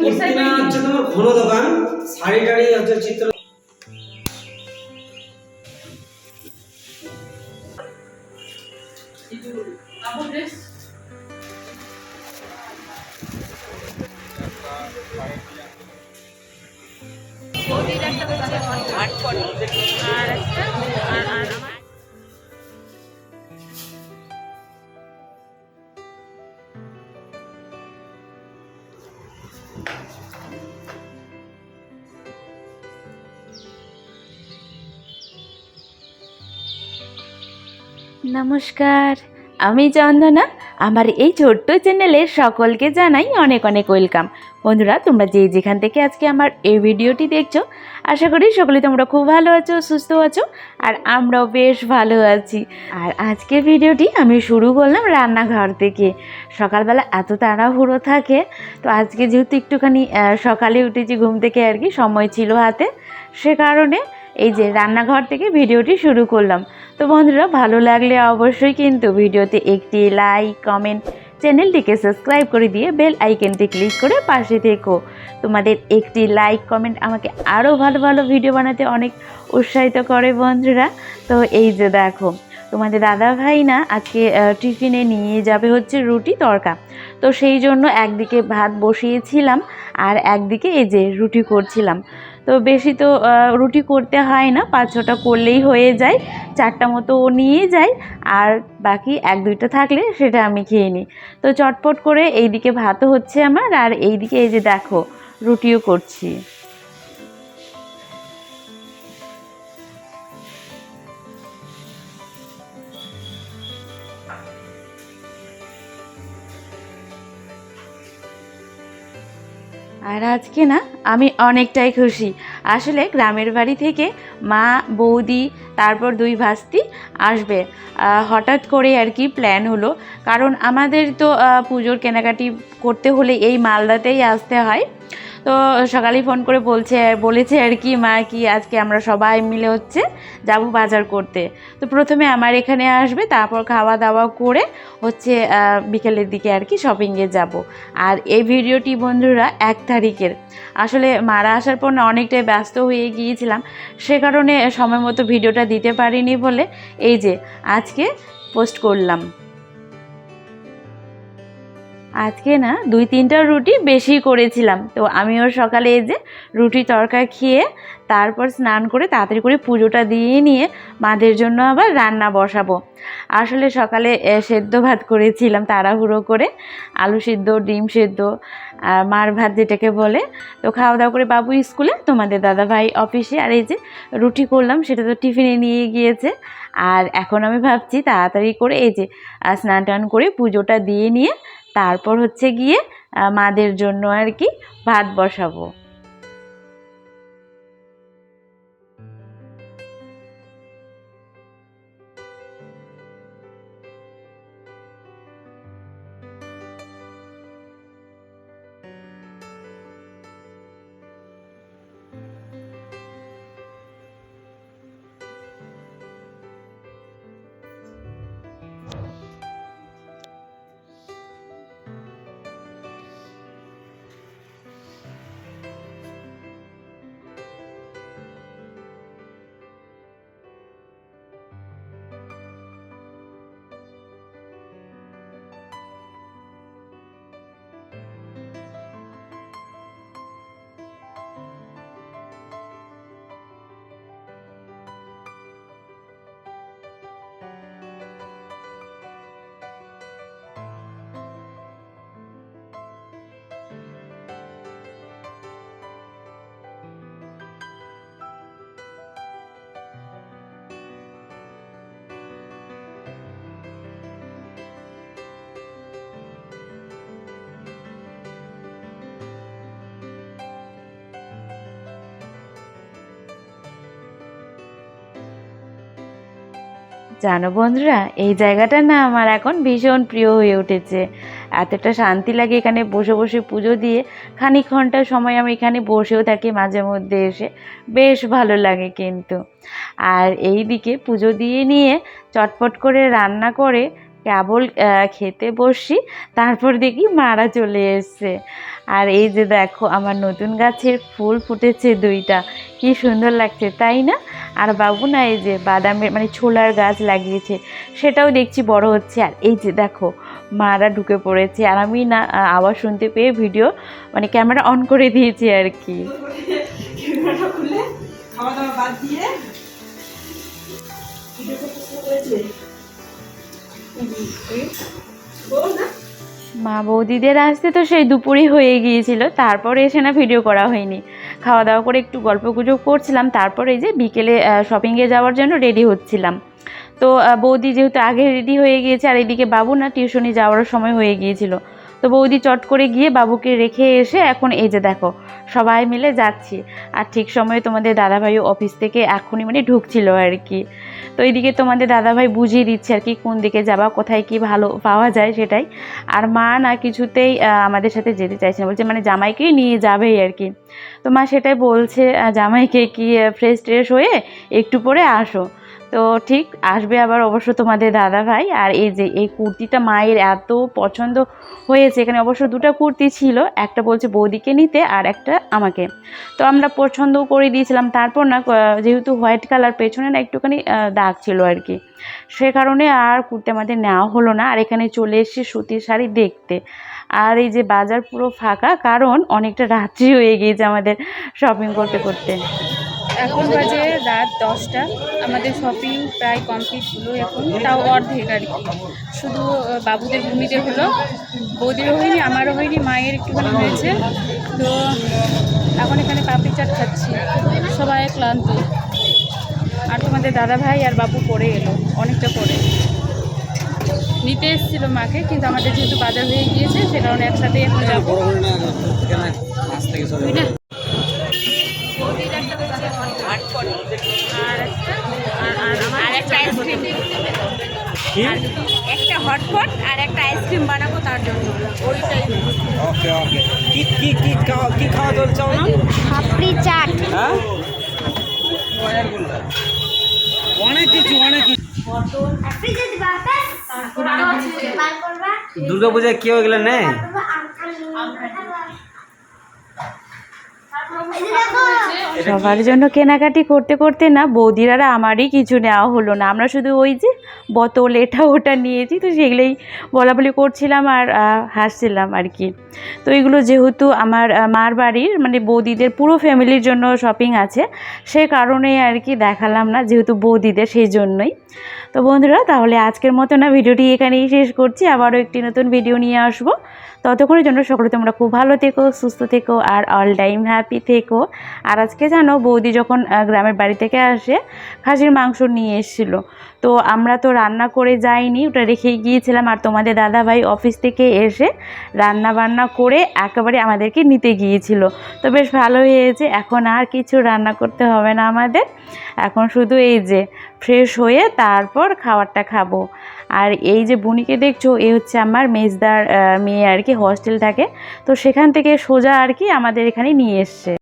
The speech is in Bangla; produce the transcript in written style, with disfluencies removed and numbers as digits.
মূর্তিনা হচ্ছে তোমার ঘন দোকান, শাড়ি টাড়ি হচ্ছে চিত্র। নমস্কার, আমি চন্দনা। আমার এই ছোট্ট চ্যানেলে সকলকে জানাই অনেক অনেক ওয়েলকাম। বন্ধুরা, তোমরা যেখান থেকে আজকে আমার এই ভিডিওটি দেখছো, আশা করি সকলে তোমরা খুব ভালো আছো, সুস্থ আছো, আর আমরাও বেশ ভালো আছি। আর আজকের ভিডিওটি আমি শুরু করলাম রান্নাঘর থেকে। সকালবেলা এত তাড়াহুড়ো থাকে, তো আজকে যেহেতু একটুখানি সকালে উঠেছি ঘুম থেকে আর কি, সময় ছিল হাতে, সে কারণে এই যে রান্নাঘর থেকে ভিডিওটি শুরু করলাম। তো বন্ধুরা, ভালো লাগলে অবশ্যই কিন্তু ভিডিওতে একটি লাইক, কমেন্ট, চ্যানেলটিকে সাবস্ক্রাইব করে দিয়ে বেল আইকনটি ক্লিক করে পাশে থেকো। তোমাদের একটি লাইক, কমেন্ট আমাকে আরও ভালো ভালো ভিডিও বানাতে অনেক উৎসাহিত করে বন্ধুরা। তো এই যে দেখো, তোমাদের দাদা ভাই না আজকে টিফিনে নিয়ে যাবে হচ্ছে রুটি তড়কা। তো সেই জন্য একদিকে ভাত বসিয়েছিলাম আর একদিকে এই যে রুটি করছিলাম। তো বেশি তো রুটি করতে হয় না, 5-6টা করলেই হয়ে যায়, 4টা মতো ও নিয়ে যায়, আর বাকি 1-2টা থাকলে সেটা আমি খেয়ে নিই। তো চটপট করে এইদিকে ভাতও হচ্ছে আমার, আর এইদিকে এই যে দেখো রুটিও করছি। আর আজকে না আমি অনেকটাই খুশি। আসলে গ্রামের বাড়ি থেকে মা, বৌদি, তারপর 2 ভাস্তি আসবে। হঠাৎ করে আর কি প্ল্যান হলো, কারণ আমাদের তো পুজোর কেনাকাটি করতে হলে এই মালদাতেই আসতে হয়। তো সকালেই ফোন করে বলেছে আর কি মা, কি আজকে আমরা সবাই মিলে হচ্ছে যাব বাজার করতে। তো প্রথমে আমার এখানে আসবে, তারপর খাওয়া দাওয়া করে হচ্ছে বিকেলের দিকে আর কি শপিংয়ে যাব। আর এই ভিডিওটি বন্ধুরা 1 তারিখের। আসলে মারা আসার পর না অনেকটাই ব্যস্ত হয়ে গিয়েছিলাম, সে কারণে সময় মতো ভিডিওটা দিতে পারিনি বলে এই যে আজকে পোস্ট করলাম। আজকে না 2-3টা রুটি বেশি করেছিলাম। তো আমিও সকালে এই যে রুটি তড়কা খেয়ে তারপর স্নান করে তাড়াতাড়ি করে পুজোটা দিয়ে নিয়ে মাদের জন্য আবার রান্না বসাবো। আসলে সকালে সেদ্ধ ভাত করেছিলাম তাড়াহুড়ো করে, আলু সিদ্ধ, ডিম সেদ্ধ, মার ভাত যেটাকে বলে। তো খাওয়া দাওয়া করে বাবু স্কুলে, তোমাদের দাদাভাই অফিসে, আর এই যে রুটি করলাম সেটা তো টিফিনে নিয়ে গিয়েছে। আর এখন আমি ভাবছি তাড়াতাড়ি করে এই যে স্নান টান করে পুজোটা দিয়ে নিয়ে তারপর হচ্ছে গিয়ে মাদের জন্য আর কি ভাত বসাবো। জানো বন্ধুরা, এই জায়গাটা না আমার এখন ভীষণ প্রিয় হয়ে উঠেছে। এতটা শান্তি লাগে এখানে বসে বসে পুজো দিয়ে। খানিক ঘন্টা সময় আমি এখানে বসেও থাকি মাঝে মধ্যে এসে, বেশ ভালো লাগে কিন্তু। আর এই দিকে পুজো দিয়ে নিয়ে চটপট করে রান্না করে কেবল খেতে বসি, তারপর দেখি মারা চলে এসছে। আর এই যে দেখো আমার নতুন গাছের ফুল ফুটেছে 2টা, কি সুন্দর লাগছে তাই না? আর বাবু না এই যে বাদামের মানে ছোলার গাছ লাগিয়েছে, সেটাও দেখছি বড় হচ্ছে। আর এই যে দেখো মারা ঢুকে পড়েছে, আর আমি না আওয়াজ শুনতে পেয়ে ভিডিও মানে ক্যামেরা অন করে দিয়েছি আর কি। ক্যামেরাটা খুলে খাওয়া দাওয়া বাদ দিয়ে ভিডিও করতে শুরু করেছে। মা বৌদিদের আসতে তো সেই দুপুরই হয়ে গিয়েছিল, তারপরে এসে না ভিডিও করা হয়নি। খাওয়া দাওয়া করে একটু গল্প গুজব করছিলাম, তারপরে এই যে বিকেলে শপিংয়ে যাওয়ার জন্য রেডি হচ্ছিলাম। তো বৌদি যেহেতু আগে রেডি হয়ে গিয়েছে, আর এদিকে বাবু না টিউশনি যাওয়ার সময় হয়ে গিয়েছিল, তো বৌদি চট করে গিয়ে বাবুকে রেখে এসে এখন এই যে দেখো সবাই মিলে যাচ্ছি। আর ঠিক সময়ে তোমাদের দাদাভাইও অফিস থেকে এখনই মানে ঢুকছিল আর কি। তো এইদিকে তোমাদের দাদাভাই বুঝিয়ে দিচ্ছে আর কি কোন দিকে যাবা, কোথায় কি ভালো পাওয়া যায় সেটাই। আর মা না কিছুতেই আমাদের সাথে যেতে চাইছে না, বলছে মানে জামাইকেই নিয়ে যাবেই আর কি। তো মা সেটাই বলছে জামাইকে কি ফ্রেশ ট্রেশ হয়ে একটু পরে আসো। তো ঠিক আসবে আবার অবশ্য তোমাদের দাদাভাই। আর এই যে এই কুর্তিটা মায়ের এত পছন্দ হয়েছে, এখানে অবশ্য 2টা কুর্তি ছিল, একটা বলছে বৌদিকে নিতে আর একটা আমাকে। তো আমরা পছন্দ করে দিয়েছিলাম। তারপর না যেহেতু হোয়াইট কালার, পেছনে না একটুখানি দাগ ছিল আর কি, সে কারণে আর কুর্তি আমাদের নেওয়া হলো না। আর এখানে চলে এসেছি সুতির শাড়ি দেখতে। আর এই যে বাজার পুরো ফাঁকা, কারণ অনেকটা রাত্রি হয়ে গিয়েছে আমাদের শপিং করতে করতে। এখন বাজে রাত 10টা, আমাদের শপিং প্রায় কমপ্লিট হলো, এখন তাও অর্ধেক আর কি। শুধু বাবুদের ভূমিদের হলো, বৌদিরও হয়নি, আমারও হয়নি, মায়ের একটুখানি হয়েছে। তো এখন এখানে পাপড়ি চাট খাচ্ছি, সবাই ক্লান্ত। আর তোমাদের দাদা ভাই আর বাবু পরে এলো, অনেকটা পরে নিতে এসেছিল মাকে, কিন্তু আমাদের যেহেতু বাজার হয়ে গিয়েছে সে কারণে একসাথে এখন যাবো। একটা হটপট আর একটা আইসক্রিম বানাবো তার জন্য, ওইটাই। ওকে ওকে। কি কি কি কি খাওয়া চলছে না? পাপড়ি চাট। হ্যাঁ, অনেক কিছু অনেক কিছু। দুর্গা পূজায় কি হয়ে গেলে নেই? সবার জন্য কেনাকাটি করতে করতে না বৌদির আর আমারই কিছু নেওয়া হলো না। আমরা শুধু ওই যে বোতল এটা ওটা নিয়েছি, তো সেগুলোই বলাবলি করছিলাম আর হাসছিলাম আর কি। তো এগুলো যেহেতু আমার মার বাড়ির মানে বৌদিদের পুরো ফ্যামিলির জন্য শপিং আছে, সে কারণে আর কি দেখালাম না, যেহেতু বৌদিদের সেই জন্যই। তো বন্ধুরা তাহলে আজকের মতো না ভিডিওটি এখানেই শেষ করছি, আবারও একটি নতুন ভিডিও নিয়ে আসবো। ততক্ষণের জন্য সকলে তোমরা খুব ভালো থেকো, সুস্থ থেকো আর অল টাইম হ্যাপি থেকো। আর আজকে জানো বৌদি যখন গ্রামের বাড়ি থেকে আসে খাসির মাংস নিয়ে এসেছিল, তো আমরা তো রান্না করে যাইনি, ওটা রেখেই গিয়েছিলাম। আর তোমাদের দাদাভাই অফিস থেকে এসে রান্না বান্না করে একেবারে আমাদেরকে নিতে গিয়েছিল। তো বেশ ভালো হয়েছে, এখন আর কিছু রান্না করতে হবে না আমাদের, এখন শুধু এই যে ফ্রেশ হয়ে তারপর খাবারটা খাবো। আর এই যে বুনিকে দেখছো, এ হচ্ছে আমার মেজদার মেয়ে আর কি, হস্টেল থাকে, তো সেখান থেকে সোজা আর কি আমাদের এখানে নিয়ে এসছে।